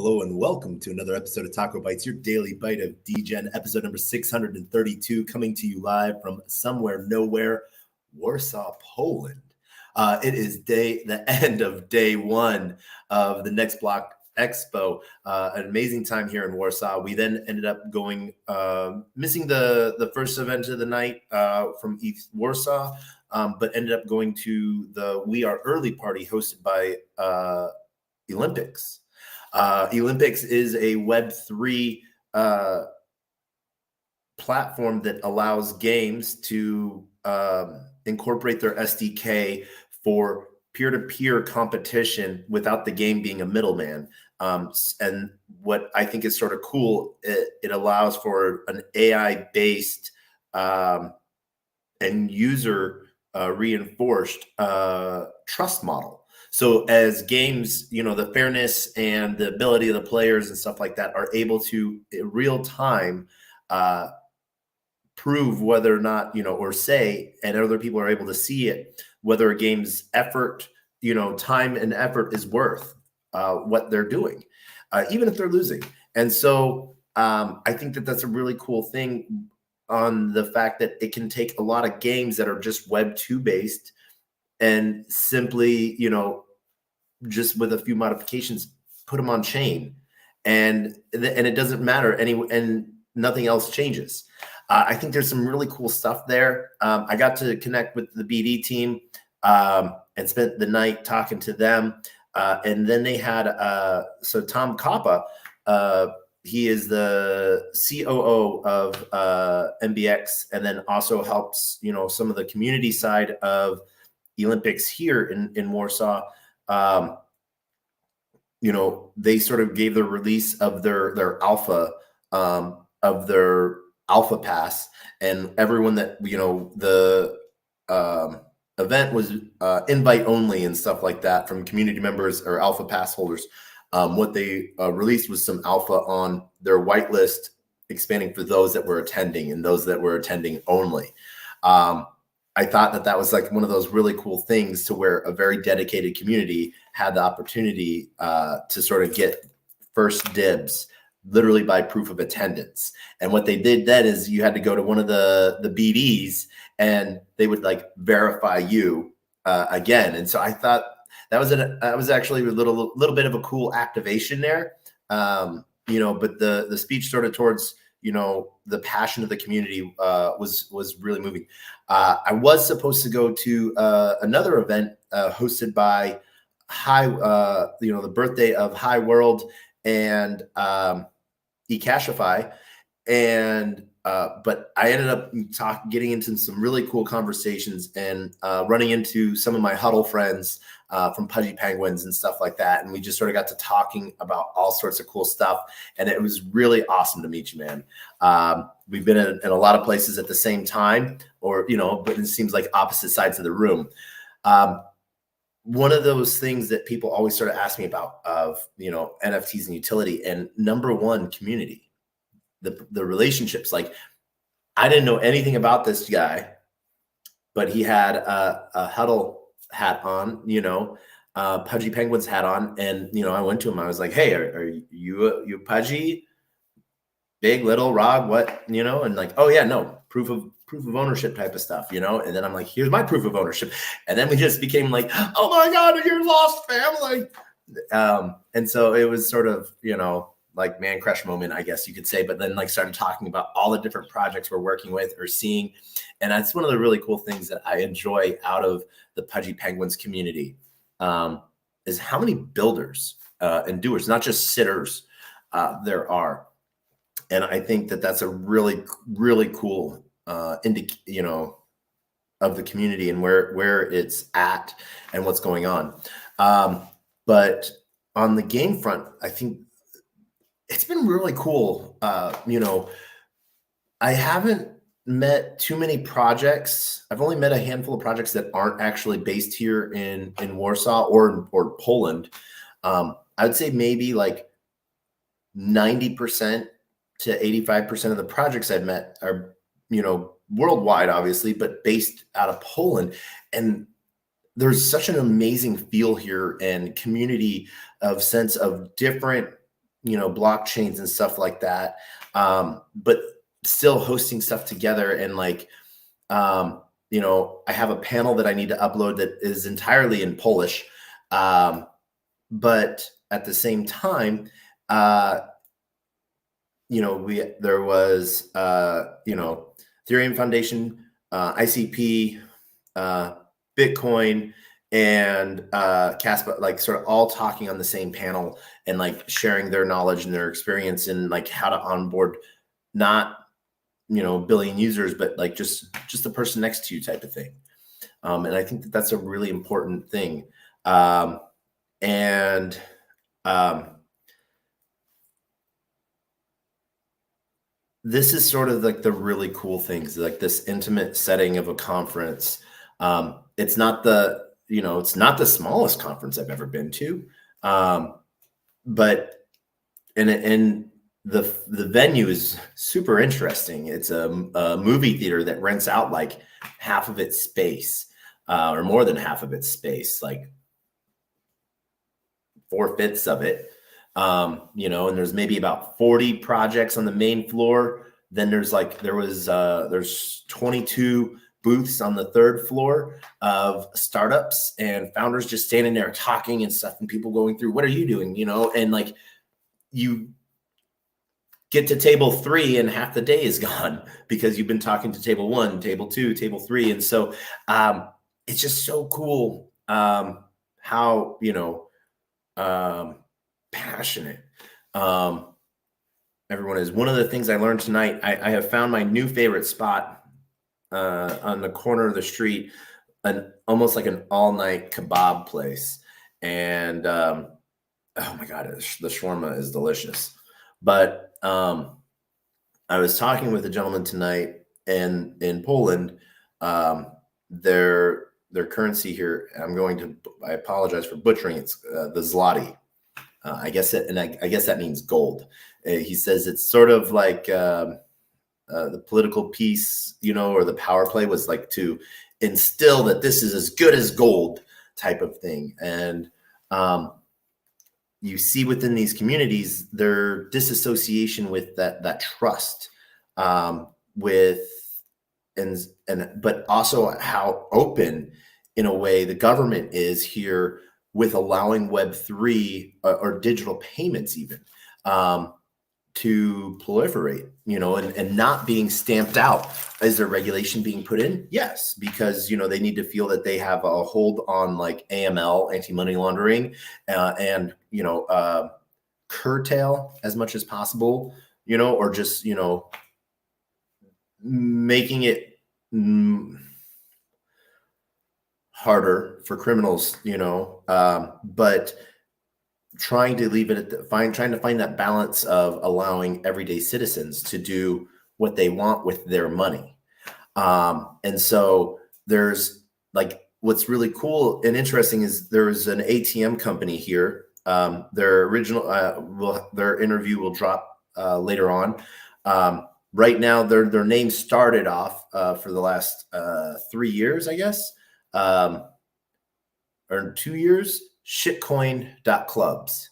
hello, and welcome to another episode of TacoBytes, your daily bite of Degen, episode number 632, coming to you live from somewhere, nowhere, Warsaw, Poland. It is the end of day one of the Next Block Expo. An amazing time here in Warsaw. We then ended up going, missing the first event of the night from East Warsaw, but ended up going to the We Are Early party hosted by Olympics. Olympics is a Web3 platform that allows games to incorporate their SDK for peer-to-peer competition without the game being a middleman. And what I think is sort of cool, it allows for an AI-based and user reinforced trust model. So as games, the fairness and the ability of the players and stuff like that are able to in real time prove whether or not, or say, and other people are able to see it, whether a game's effort, time and effort is worth what they're doing, even if they're losing. And so I think that that's a really cool thing on the fact that it can take a lot of games that are just Web 2 based and simply, just with a few modifications, put them on chain, and it doesn't matter and nothing else changes. I think there's some really cool stuff there. I got to connect with the BD team and spent the night talking to them. And then they had so Tom Kappa, he is the COO of MBX, and then also helps some of the community side of Olympics here in Warsaw. They sort of gave the release of their alpha of their alpha pass, and everyone that the event was invite only and stuff like that from community members or alpha pass holders. What they released was some alpha on their whitelist, expanding for those that were attending and those that were attending only. I thought that was like one of those really cool things to where a very dedicated community had the opportunity to sort of get first dibs, literally by proof of attendance. And what they did then is you had to go to one of the BDs and they would like verify you again. And so I thought that was actually a little bit of a cool activation there. But the speech sort of towards the passion of the community was really moving. I was supposed to go to another event hosted by the birthday of High World and eCashify, and but I ended up getting into some really cool conversations and running into some of my huddle friends from Pudgy Penguins and stuff like that. And we just sort of got to talking about all sorts of cool stuff. And it was really awesome to meet you, man. We've been in a lot of places at the same time, but it seems like opposite sides of the room. One of those things that people always sort of ask me about of, NFTs and utility, and number one, community, the relationships. Like, I didn't know anything about this guy, but he had a huddle hat on, Pudgy Penguins hat on. And, I went to him, I was like, hey, are you Pudgy? Big, little, Rog, what, and like, oh yeah, no, proof of ownership type of stuff, and then I'm like, here's my proof of ownership. And then we just became like, oh my God, you're lost family. And so it was sort of, like man crush moment, I guess you could say, but then like started talking about all the different projects we're working with or seeing. And that's one of the really cool things that I enjoy out of the Pudgy Penguins community, is how many builders and doers, not just sitters, there are. And I think that that's a really, really cool of the community and where it's at and what's going on. But on the game front, I think it's been really cool. I haven't met too many projects. I've only met a handful of projects that aren't actually based here in Warsaw or Poland. I would say maybe like 90% to 85% of the projects I've met are, worldwide, obviously, but based out of Poland. And there's such an amazing feel here and community of sense of different blockchains and stuff like that. But still hosting stuff together, and like, I have a panel that I need to upload that is entirely in Polish. But at the same time, there was, Ethereum Foundation, ICP, Bitcoin, and Caspa, like sort of all talking on the same panel and like sharing their knowledge and their experience in like how to onboard not billion users, but like just the person next to you type of thing. And I think that that's a really important thing. And this is sort of like the really cool things, like this intimate setting of a conference. It's not it's not the smallest conference I've ever been to, but and the venue is super interesting. It's a movie theater that rents out like half of its space, or more than half of its space, like 4/5 of it. And there's maybe about 40 projects on the main floor. Then there's 22 booths on the third floor of startups and founders just standing there talking and stuff, and people going through, what are you doing? And like, you get to table 3 and half the day is gone because you've been talking to table 1, table 2, table 3. And so it's just so cool how, passionate everyone is. One of the things I learned tonight, I have found my new favorite spot on the corner of the street, almost like an all-night kebab place. And oh my God, the shawarma is delicious. But I was talking with a gentleman tonight, and in Poland, their currency here, I apologize for butchering, it's the zloty. I guess that means gold. He says it's sort of like the political piece, or the power play was like to instill that this is as good as gold type of thing. And you see within these communities their disassociation with that trust, but also how open in a way the government is here with allowing Web3 or digital payments even to proliferate, and not being stamped out. Is there regulation being put in? Yes, because, they need to feel that they have a hold on like AML, anti-money laundering, and, curtail as much as possible, or just, making it harder for criminals, but trying to leave it at trying to find that balance of allowing everyday citizens to do what they want with their money. And so there's like, what's really cool and interesting is there's an ATM company here. Their interview will drop later on. Right now, their name started off for the last 3 years, I guess, or 2 years, shitcoin.clubs.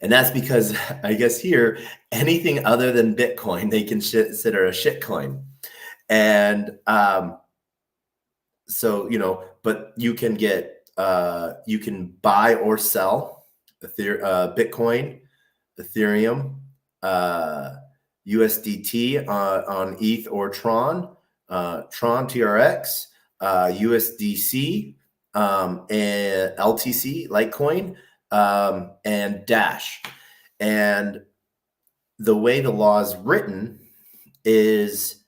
And that's because I guess here, anything other than Bitcoin, they consider a shitcoin. And so, but you can you can buy or sell Bitcoin, Ethereum, USDT on ETH or Tron, Tron TRX, USDC, and LTC, Litecoin, and Dash. And the way the law is written is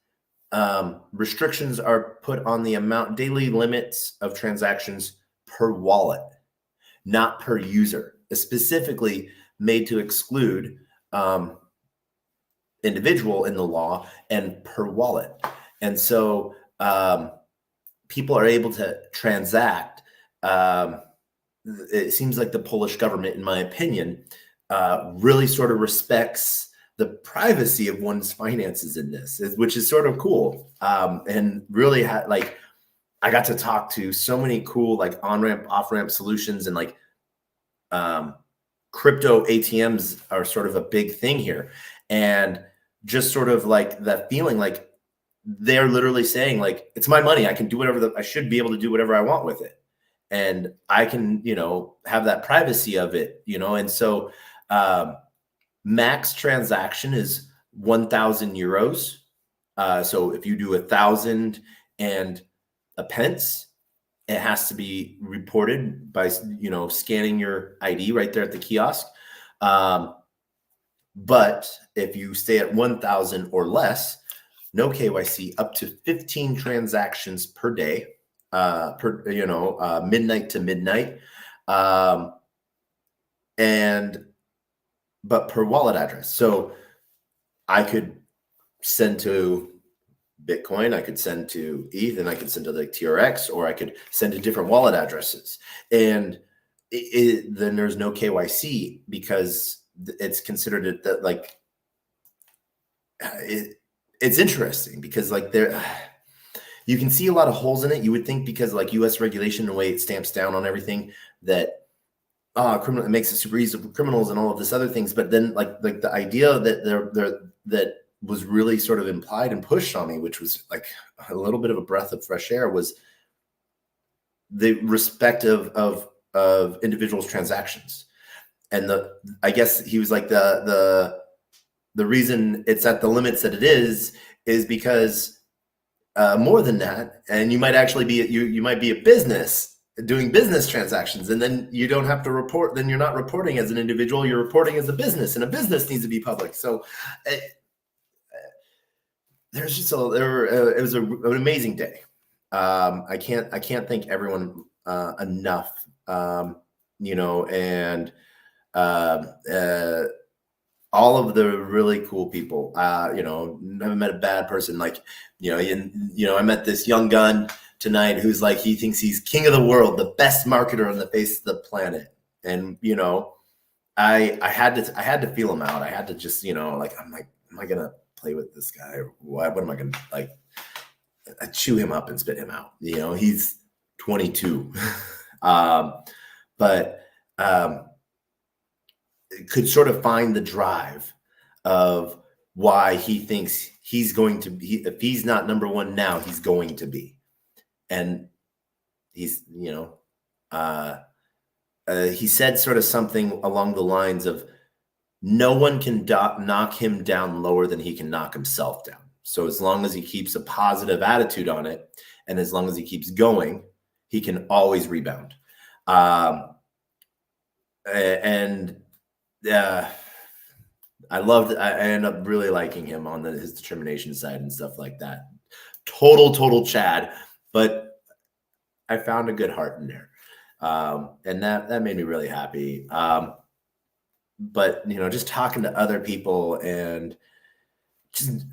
restrictions are put on the daily limits of transactions per wallet, not per user. It's specifically made to exclude individual in the law and per wallet. And so people are able to transact. It seems like the Polish government, in my opinion, really sort of respects the privacy of one's finances in this, which is sort of cool. And really I got to talk to so many cool like on-ramp, off-ramp solutions, and like crypto ATMs are sort of a big thing here. And just sort of like that feeling like they're literally saying like, it's my money. I can do whatever I should be able to do whatever I want with it. And I can, have that privacy of it, and so max transaction is 1,000 euros. So if you do 1,000 and a pence, it has to be reported by, scanning your ID right there at the kiosk. But if you stay at 1,000 or less, no KYC, up to 15 transactions per day, midnight to midnight. But per wallet address. So I could send to Bitcoin, I could send to ETH, and I could send to like TRX, or I could send to different wallet addresses. And then there's no KYC because it's considered that like it's interesting because like you can see a lot of holes in it. You would think because like US regulation, the way it stamps down on everything, that criminal, it makes it super easy for criminals and all of this other things. But then like the idea that that was really sort of implied and pushed on me, which was like a little bit of a breath of fresh air, was the respect of individuals' transactions. And I guess he was like the reason it's at the limits that it is because more than that, and you might actually be you might be a business doing business transactions, and then you don't have to report. Then you're not reporting as an individual; you're reporting as a business, and a business needs to be public. So there's just it was an amazing day. I can't thank everyone enough. And all of the really cool people. Never met a bad person. Like, I met this young gun tonight who's like, he thinks he's king of the world, the best marketer on the face of the planet. And, I had to feel him out. I had to just, like, I'm like, am I going to play with this guy? What am I going to like? I chew him up and spit him out. He's 22. But could sort of find the drive of why he thinks he's going to be, if he's not number one now, he's going to be. And he's, he said sort of something along the lines of, no one can knock him down lower than he can knock himself down. So as long as he keeps a positive attitude on it, and as long as he keeps going, he can always rebound. I ended up really liking him on his determination side and stuff like that. Total Chad, but I found a good heart in there. And that made me really happy. But just talking to other people and just,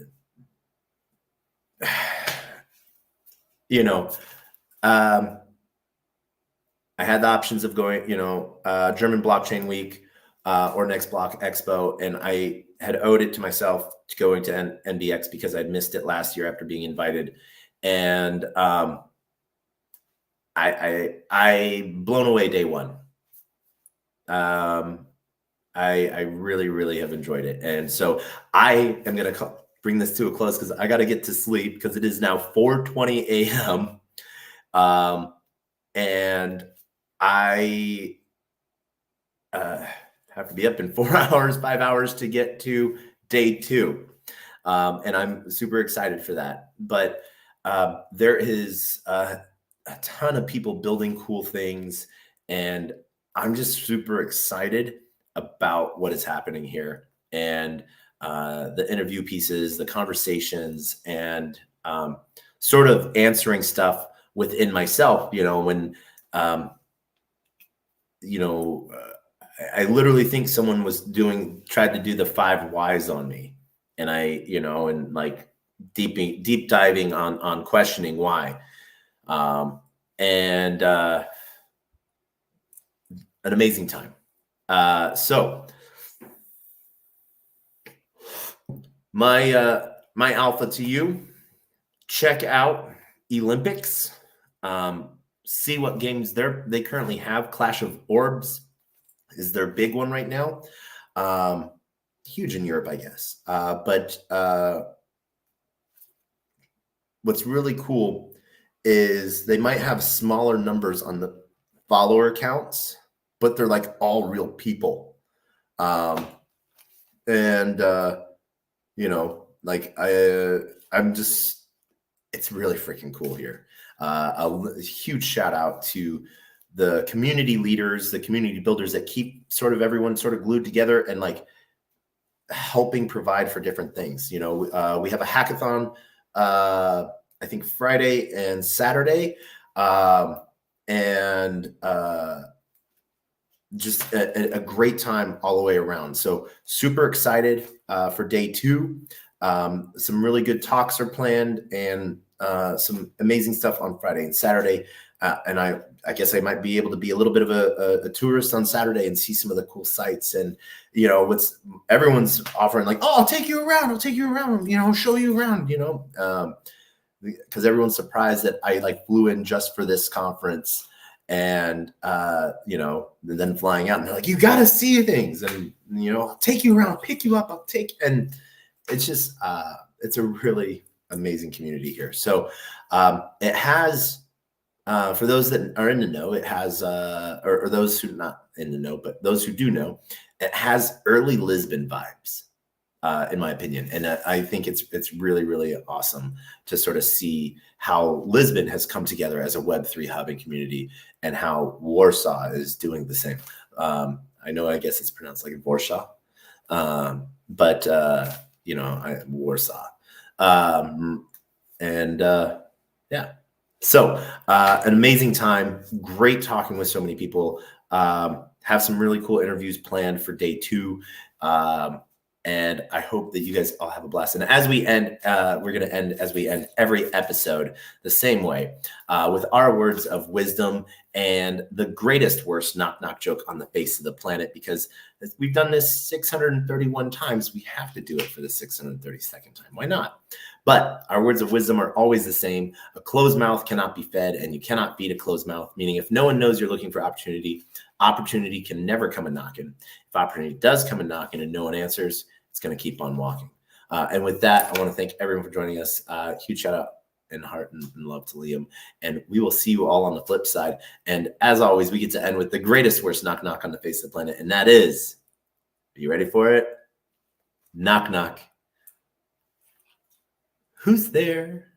I had the options of going, German Blockchain Week or Next Block Expo, and I had owed it to myself to going to NBX because I'd missed it last year after being invited, and I blown away day one. I really have enjoyed it, and so I am gonna bring this to a close because I got to get to sleep because it is now 4:20 a.m. And I have to be up in 4 hours, 5 hours to get to day two. And I'm super excited for that. But there is a ton of people building cool things. And I'm just super excited about what is happening here. And the interview pieces, the conversations, and sort of answering stuff within myself, when, I literally think someone tried to do the 5 whys on me, and and like deep diving on questioning why, and an amazing time. So my alpha to you, check out Olympics. See what games they currently have. Clash of Orbs is their big one right now. Huge in Europe, I guess. But what's really cool is they might have smaller numbers on the follower counts, but they're like all real people. And like I'm just, it's really freaking cool here. A huge shout out to the community leaders, the community builders that keep sort of everyone sort of glued together and like helping provide for different things. We have a hackathon, I think Friday and Saturday, and just a great time all the way around. So super excited for day 2. Some really good talks are planned, and some amazing stuff on Friday and Saturday. And I guess I might be able to be a little bit of a tourist on Saturday and see some of the cool sites. And, what's everyone's offering, like, oh, I'll take you around, show you around, because everyone's surprised that I like flew in just for this conference. And and then flying out, and they're like, you got to see things, and I'll take you around, pick you up, and it's just it's a really amazing community here. So it has, for those that are in the know, it has or those who are not in the know, but those who do know, it has early Lisbon vibes, in my opinion. And I think it's really, really awesome to sort of see how Lisbon has come together as a Web3 hub and community, and how Warsaw is doing the same. I guess it's pronounced like Warsaw, but Warsaw. Yeah. So an amazing time, great talking with so many people. Have some really cool interviews planned for day 2. And I hope that you guys all have a blast. And as we end, we're going to end as we end every episode the same way, with our words of wisdom and the greatest, worst knock joke on the face of the planet. Because we've done this 631 times, we have to do it for the 632nd time. Why not? But our words of wisdom are always the same. A closed mouth cannot be fed, and you cannot feed a closed mouth. Meaning, if no one knows you're looking for opportunity can never come a knocking. If opportunity does come a knocking and no one answers, it's going to keep on walking. And with that, I want to thank everyone for joining us. Huge shout out and heart and love to Liam. And we will see you all on the flip side. And as always, we get to end with the greatest, worst knock on the face of the planet. And that is, are you ready for it? Knock. Who's there?